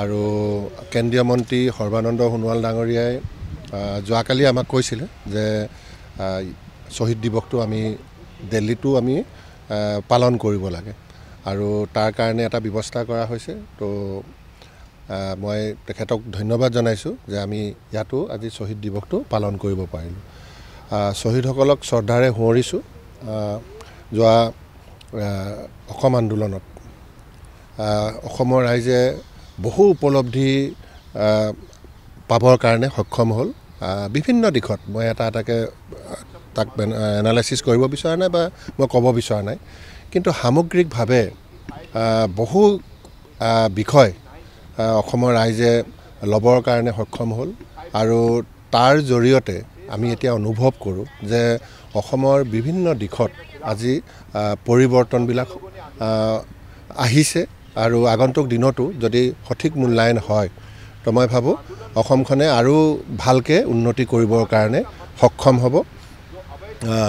আৰু কেন্দ্ৰীয় মন্ত্ৰী সৰ্বানন্দ সোণোৱাল ডাঙৰীয়াই যোৱাকালি আমাক কৈছিলে যে শ্বহীদ দিৱসটো আমি দিল্লীতো আমি পালন কৰিব লাগে আৰু তাৰ কাৰণে এটা ব্যৱস্থা কৰা হৈছে তো মই তেখেতক ধন্যবাদ জনাইছোঁ যে আমি ইয়াতো আজি শ্বহীদ দিৱসটো পালন কৰিব পাৰিলোঁ শ্বহীদসকলক শ্ৰদ্ধাৰে সোঁৱৰিছোঁ যোৱা অসম আন্দোলনত অসমৰ ৰাইজে বহু উপলব্ধি পাবৰ কাৰণে সক্ষম হ'ল বিভিন্ন দিশত মই এটাকৈ তাক এনালাইচিছ কৰিব বিচৰা নাই বা মই ক'ব বিচৰা নাই কিন্তু সামগ্ৰিকভাৱে বহু বিষয় অসমৰ ৰাইজে ল'বৰ কাৰণে সক্ষম হ'ল আৰু তাৰ জৰিয়তে আমি এতিয়া অনুভৱ কৰোঁ যে অসমৰ বিভিন্ন দিশত আজি পৰিৱৰ্তনবিলাক আহিছে আৰু আগন্তুক দিনতো যদি সঠিক মূল্যায়ন হয় তো মই ভাবোঁ অসমখনে আৰু ভালকৈ উন্নতি কৰিবৰ কাৰণে সক্ষম হ'ব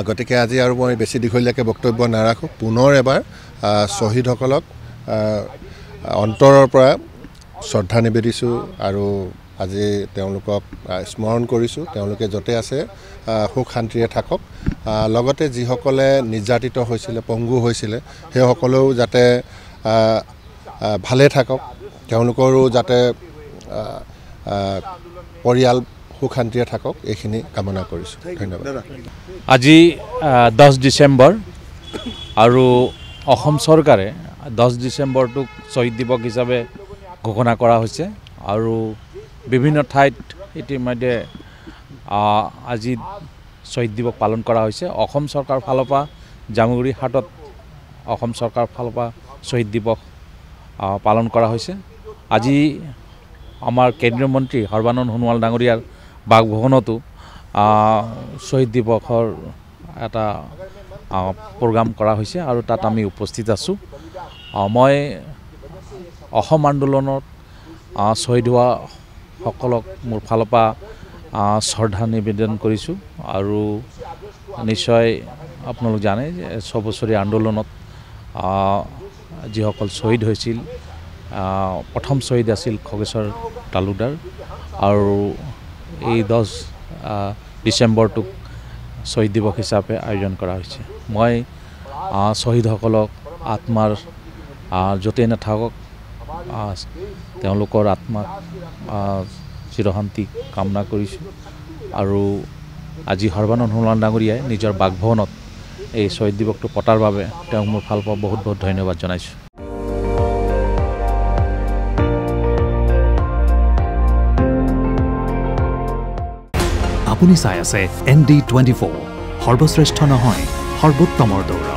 গতিকে আজি আৰু মই বেছি দীঘলীয়াকৈ বক্তব্য নাৰাখোঁ পুনৰ এবাৰ শ্বহীদসকলক অন্তৰৰ পৰা শ্ৰদ্ধা নিবেদিছোঁ আৰু আজি তেওঁলোকক স্মৰণ কৰিছোঁ তেওঁলোকে য'তে আছে সুখ শান্তিৰে থাকক লগতে যিসকলে নিৰ্যাতিত হৈছিলে পংগু হৈছিলে সেইসকলেও যাতে ভালে থাকক তেওঁলোকৰো যাতে পৰিয়াল সুখ শান্তিৰে থাকক এইখিনি কামনা কৰিছোঁ ধন্যবাদ আজি 10 ডিচেম্বৰ আৰু অসম চৰকাৰে 10 ডিচেম্বৰটোক শ্বহীদ দিৱস হিচাপে ঘোষণা কৰা হৈছে আৰু বিভিন্ন ঠাইত ইতিমধ্যে আজি শ্বহীদ দিৱস পালন কৰা হৈছে অসম চৰকাৰৰ ফালৰ পৰা জামুগুৰি হাটত অসম চৰকাৰৰ ফালৰ পৰা শ্বহীদ দিৱস পালন কৰা হৈছে আজি আমাৰ কেন্দ্ৰীয় মন্ত্ৰী সৰ্বানন্দ সোণোৱাল ডাঙৰীয়াৰ বাসভৱনতো শ্বহীদ দিৱসৰ এটা প্ৰগ্ৰাম কৰা হৈছে আৰু তাত আমি উপস্থিত আছোঁ মই অসম আন্দোলনত শ্বহীদ হোৱা সকলক মোৰ ফালৰ পৰা শ্ৰদ্ধা নিবেদন কৰিছোঁ আৰু নিশ্চয় আপোনালোক জানে যে 6 বছৰীয়া আন্দোলনত যিসকল শ্বহীদ হৈছিল প্ৰথম শ্বহীদ আছিল খগেশ্বৰ তালুকদাৰ আৰু এই 10 ডিচেম্বৰটোক শ্বহীদ দিৱস হিচাপে আয়োজন কৰা হৈছে মই শ্বহীদসকলক আত্মাৰ য'তেই নাথাকক তেওঁলোকৰ আত্মাক চিৰশান্তি কামনা কৰিছোঁ আৰু আজি সৰ্বানন্দ সোণোৱাল ডাঙৰীয়াই নিজৰ বাসভৱনত এই শ্বহীদ দিৱসটো পতাৰ বাবে তেওঁক মোৰ ফালৰ পৰা বহুত বহুত ধন্যবাদ জনাইছোঁ আপুনি চাই আছে ND24 সৰ্বশ্ৰেষ্ঠ নহয় সৰ্বোত্তমৰ দৌৰ